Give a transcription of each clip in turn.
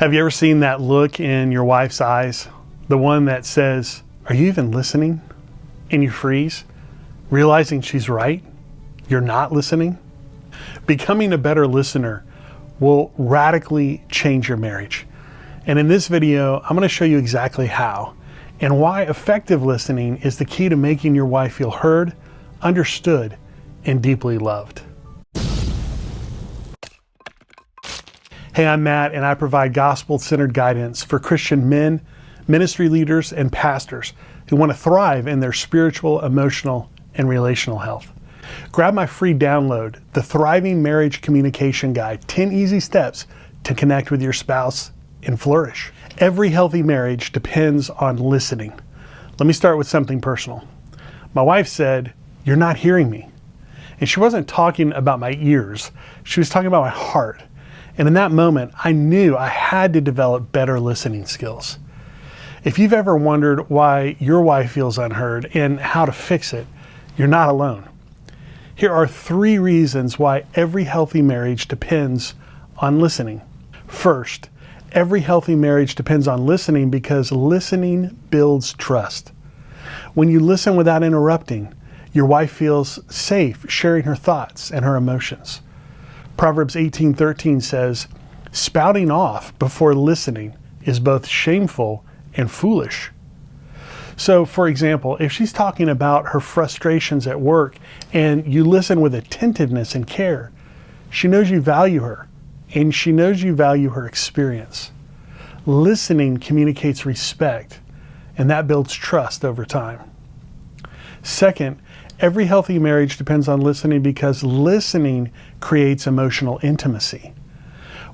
Have you ever seen that look in your wife's eyes? The one that says, "Are you even listening?" And you freeze, realizing she's right. You're not listening. Becoming a better listener will radically change your marriage. And in this video, I'm going to show you exactly how and why effective listening is the key to making your wife feel heard, understood, and deeply loved. Hey, I'm Matt, and I provide gospel-centered guidance for Christian men, ministry leaders, and pastors who want to thrive in their spiritual, emotional, and relational health. Grab my free download, the Thriving Marriage Communication Guide, 10 easy steps to connect with your spouse and flourish. Every healthy marriage depends on listening. Let me start with something personal. My wife said, "You're not hearing me." And she wasn't talking about my ears. She was talking about my heart. And in that moment, I knew I had to develop better listening skills. If you've ever wondered why your wife feels unheard and how to fix it, you're not alone. Here are 3 reasons why every healthy marriage depends on listening. First, every healthy marriage depends on listening because listening builds trust. When you listen without interrupting, your wife feels safe sharing her thoughts and her emotions. Proverbs 18:13 says, "Spouting off before listening is both shameful and foolish." So, for example, if she's talking about her frustrations at work and you listen with attentiveness and care, she knows you value her and she knows you value her experience. Listening communicates respect, and that builds trust over time. Second, every healthy marriage depends on listening because listening creates emotional intimacy.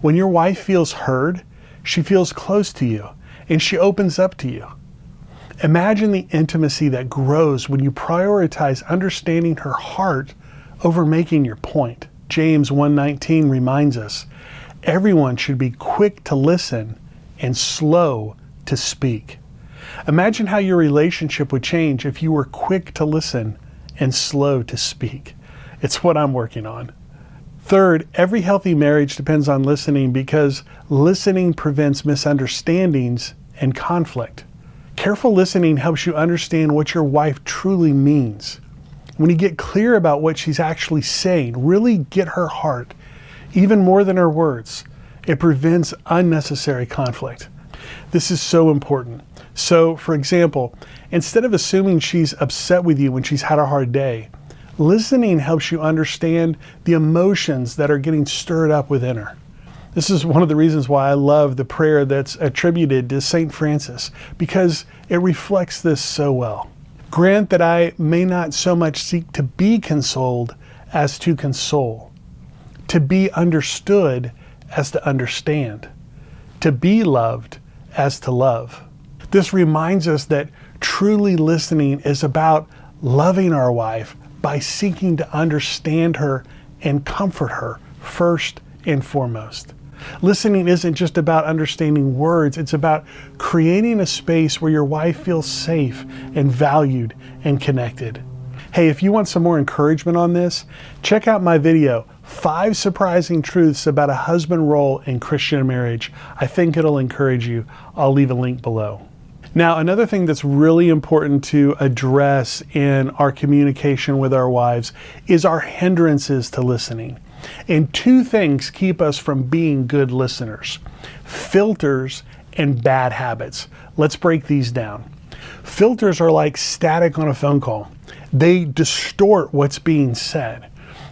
When your wife feels heard, she feels close to you and she opens up to you. Imagine the intimacy that grows when you prioritize understanding her heart over making your point. James 1:19 reminds us, everyone should be quick to listen and slow to speak. Imagine how your relationship would change if you were quick to listen and slow to speak. It's what I'm working on. Third, every healthy marriage depends on listening because listening prevents misunderstandings and conflict. Careful listening helps you understand what your wife truly means. When you get clear about what she's actually saying, really get her heart, even more than her words, it prevents unnecessary conflict. This is so important. So, for example, instead of assuming she's upset with you when she's had a hard day, listening helps you understand the emotions that are getting stirred up within her. This is one of the reasons why I love the prayer that's attributed to St. Francis, because it reflects this so well. Grant that I may not so much seek to be consoled as to console, to be understood as to understand, to be loved as to love. This reminds us that truly listening is about loving our wife by seeking to understand her and comfort her first and foremost. Listening isn't just about understanding words, it's about creating a space where your wife feels safe and valued and connected. Hey, if you want some more encouragement on this, check out my video, 5 Surprising Truths About a Husband Role in Christian Marriage. I think it'll encourage you. I'll leave a link below. Now, another thing that's really important to address in our communication with our wives is our hindrances to listening. And 2 things keep us from being good listeners: filters and bad habits. Let's break these down. Filters are like static on a phone call. They distort what's being said.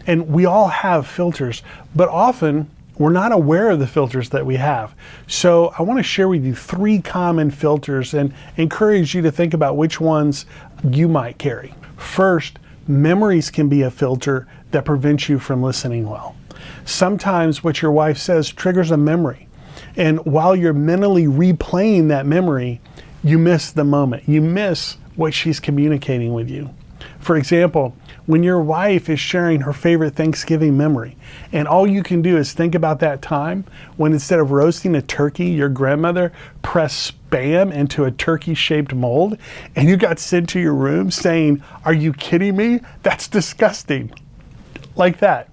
And we all have filters, but often we're not aware of the filters that we have. So I want to share with you 3 common filters and encourage you to think about which ones you might carry. First, memories can be a filter that prevents you from listening well. Sometimes what your wife says triggers a memory. And while you're mentally replaying that memory, you miss the moment. You miss what she's communicating with you. For example, when your wife is sharing her favorite Thanksgiving memory, and all you can do is think about that time when instead of roasting a turkey, your grandmother pressed Spam into a turkey-shaped mold, and you got sent to your room saying, "Are you kidding me? That's disgusting." Like that.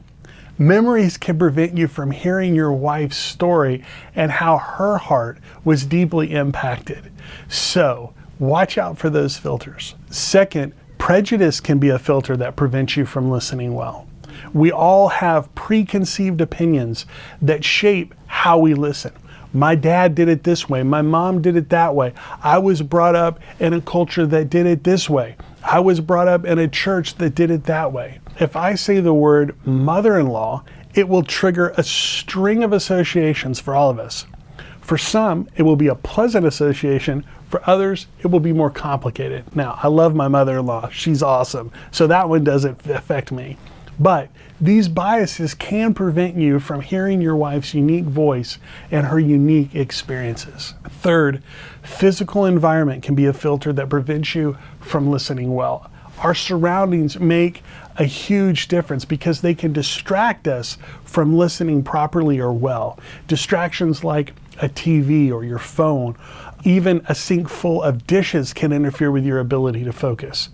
Memories can prevent you from hearing your wife's story and how her heart was deeply impacted. So, watch out for those filters. Second, prejudice can be a filter that prevents you from listening well. We all have preconceived opinions that shape how we listen. My dad did it this way. My mom did it that way. I was brought up in a culture that did it this way. I was brought up in a church that did it that way. If I say the word mother-in-law, it will trigger a string of associations for all of us. For some, it will be a pleasant association. For others, it will be more complicated. Now, I love my mother-in-law. She's awesome. So that one doesn't affect me. But these biases can prevent you from hearing your wife's unique voice and her unique experiences. Third, physical environment can be a filter that prevents you from listening well. Our surroundings make a huge difference because they can distract us from listening properly or well. Distractions like a TV or your phone, even a sink full of dishes can interfere with your ability to focus.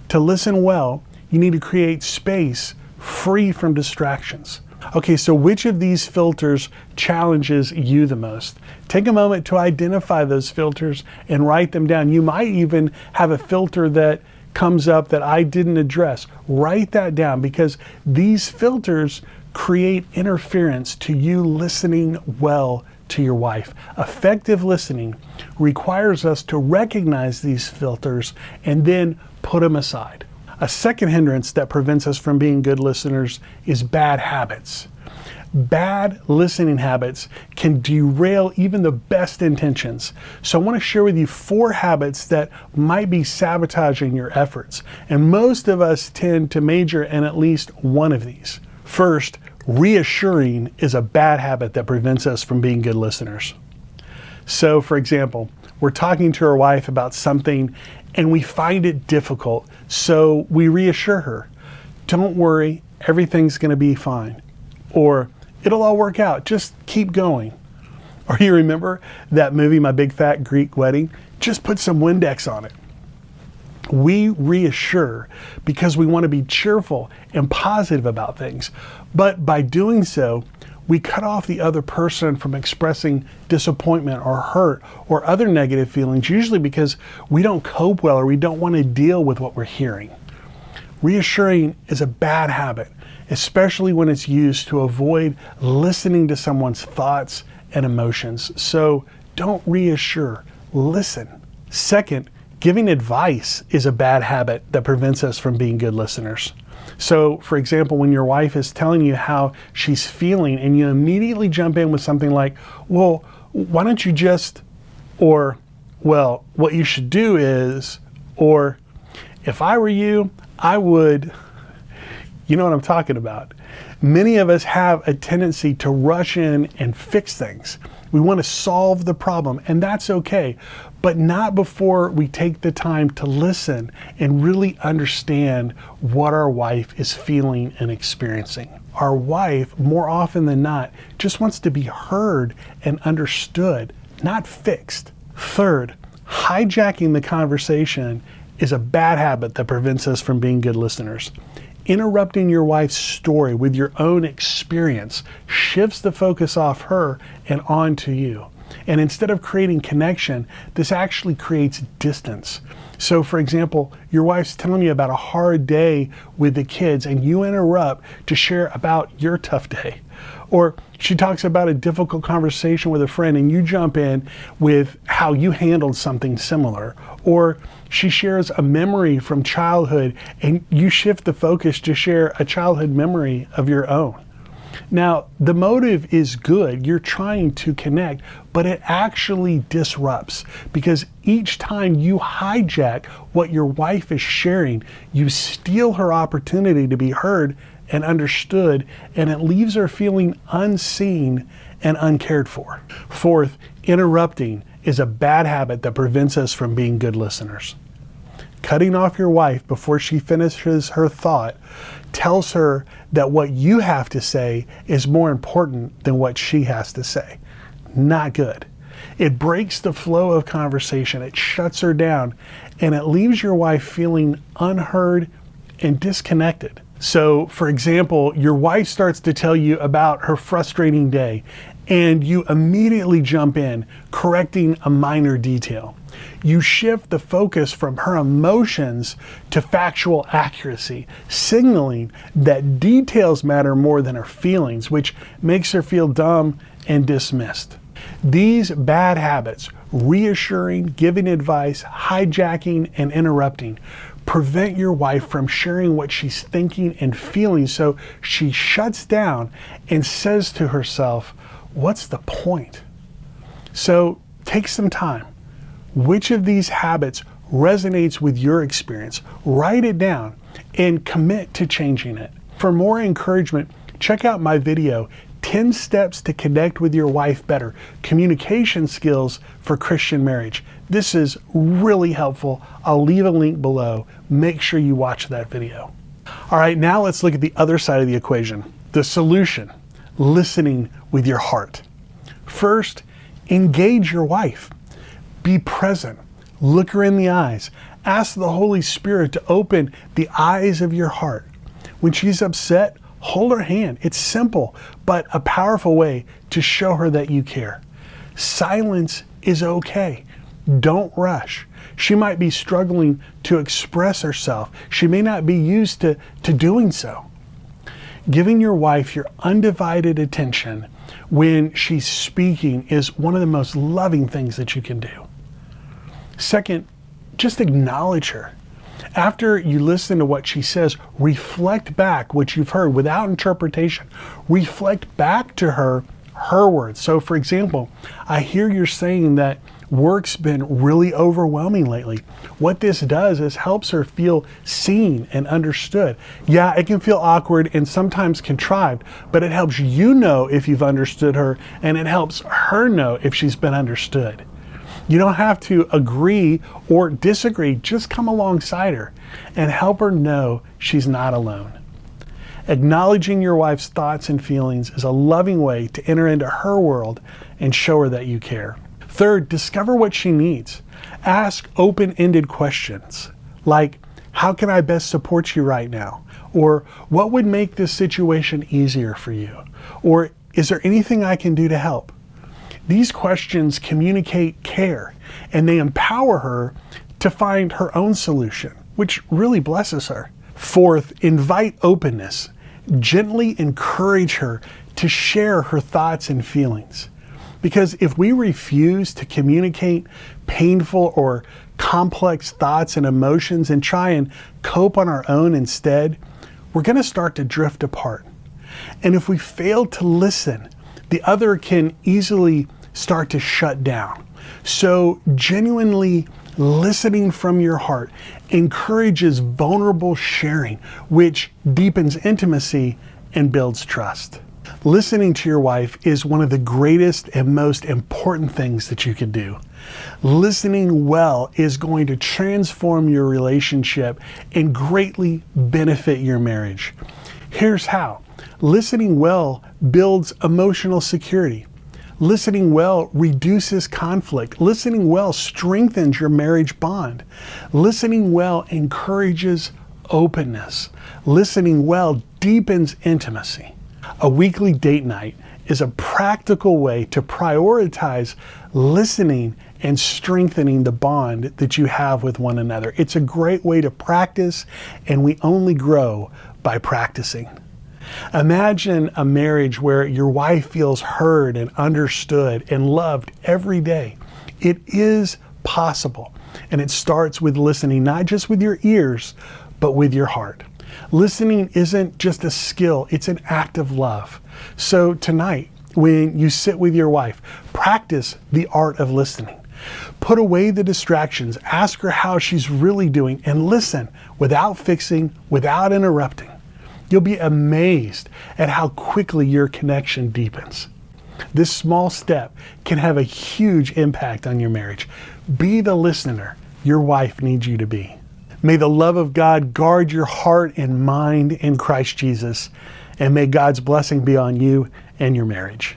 To listen well, you need to create space free from distractions. Okay, so which of these filters challenges you the most? Take a moment to identify those filters and write them down. You might even have a filter that comes up that I didn't address. Write that down because these filters create interference to you listening well to your wife. Effective listening requires us to recognize these filters and then put them aside. A second hindrance that prevents us from being good listeners is bad habits. Bad listening habits can derail even the best intentions. So I want to share with you 4 habits that might be sabotaging your efforts. And most of us tend to major in at least one of these. First, reassuring is a bad habit that prevents us from being good listeners. So, for example, we're talking to our wife about something and we find it difficult, so we reassure her. Don't worry, everything's going to be fine. Or, it'll all work out, just keep going. Or you remember that movie, My Big Fat Greek Wedding? Just put some Windex on it. We reassure because we want to be cheerful and positive about things. But by doing so, we cut off the other person from expressing disappointment or hurt or other negative feelings, usually because we don't cope well or we don't want to deal with what we're hearing. Reassuring is a bad habit, especially when it's used to avoid listening to someone's thoughts and emotions. So don't reassure, listen. Second, giving advice is a bad habit that prevents us from being good listeners. So, for example, when your wife is telling you how she's feeling and you immediately jump in with something like, well, why don't you just, or, well, what you should do is, or, if I were you, I would, you know what I'm talking about. Many of us have a tendency to rush in and fix things. We want to solve the problem, and that's okay, but not before we take the time to listen and really understand what our wife is feeling and experiencing. Our wife, more often than not, just wants to be heard and understood, not fixed. Third, hijacking the conversation is a bad habit that prevents us from being good listeners. Interrupting your wife's story with your own experience shifts the focus off her and onto you. And instead of creating connection, this actually creates distance. So, for example, your wife's telling you about a hard day with the kids and you interrupt to share about your tough day. Or she talks about a difficult conversation with a friend and you jump in with how you handled something similar. Or she shares a memory from childhood and you shift the focus to share a childhood memory of your own. Now, the motive is good. You're trying to connect, but it actually disrupts because each time you hijack what your wife is sharing, you steal her opportunity to be heard and understood, and it leaves her feeling unseen and uncared for. Fourth, interrupting is a bad habit that prevents us from being good listeners. Cutting off your wife before she finishes her thought tells her that what you have to say is more important than what she has to say. Not good. It breaks the flow of conversation, it shuts her down, and it leaves your wife feeling unheard and disconnected. So, for example, your wife starts to tell you about her frustrating day, and you immediately jump in, correcting a minor detail. You shift the focus from her emotions to factual accuracy, signaling that details matter more than her feelings, which makes her feel dumb and dismissed. These bad habits, reassuring, giving advice, hijacking, and interrupting, prevent your wife from sharing what she's thinking and feeling, so she shuts down and says to herself, "What's the point?" So take some time. Which of these habits resonates with your experience? Write it down and commit to changing it. For more encouragement, check out my video, 10 Steps to Connect with Your Wife Better, Communication Skills for Christian Marriage. This is really helpful. I'll leave a link below. Make sure you watch that video. All right, now let's look at the other side of the equation, the solution, listening with your heart. First, engage your wife. Be present. Look her in the eyes. Ask the Holy Spirit to open the eyes of your heart. When she's upset, hold her hand. It's simple, but a powerful way to show her that you care. Silence is okay. Don't rush. She might be struggling to express herself. She may not be used to doing so. Giving your wife your undivided attention when she's speaking is one of the most loving things that you can do. Second, just acknowledge her. After you listen to what she says, reflect back what you've heard without interpretation. Reflect back to her words. So for example, I hear you're saying that work's been really overwhelming lately. What this does is helps her feel seen and understood. Yeah, it can feel awkward and sometimes contrived, but it helps you know if you've understood her, and it helps her know if she's been understood. You don't have to agree or disagree, just come alongside her and help her know she's not alone. Acknowledging your wife's thoughts and feelings is a loving way to enter into her world and show her that you care. Third, discover what she needs. Ask open-ended questions like, how can I best support you right now? Or what would make this situation easier for you? Or is there anything I can do to help? These questions communicate care, and they empower her to find her own solution, which really blesses her. Fourth, invite openness. Gently encourage her to share her thoughts and feelings. Because if we refuse to communicate painful or complex thoughts and emotions and try and cope on our own instead, we're going to start to drift apart. And if we fail to listen, the other can easily start to shut down. So genuinely listening from your heart encourages vulnerable sharing, which deepens intimacy and builds trust. Listening to your wife is one of the greatest and most important things that you can do. Listening well is going to transform your relationship and greatly benefit your marriage. Here's how. Listening well builds emotional security. Listening well reduces conflict. Listening well strengthens your marriage bond. Listening well encourages openness. Listening well deepens intimacy. A weekly date night is a practical way to prioritize listening and strengthening the bond that you have with one another. It's a great way to practice, and we only grow by practicing. Imagine a marriage where your wife feels heard and understood and loved every day. It is possible, and it starts with listening, not just with your ears, but with your heart. Listening isn't just a skill, it's an act of love. So tonight, when you sit with your wife, practice the art of listening. Put away the distractions, ask her how she's really doing, and listen without fixing, without interrupting. You'll be amazed at how quickly your connection deepens. This small step can have a huge impact on your marriage. Be the listener your wife needs you to be. May the love of God guard your heart and mind in Christ Jesus, and may God's blessing be on you and your marriage.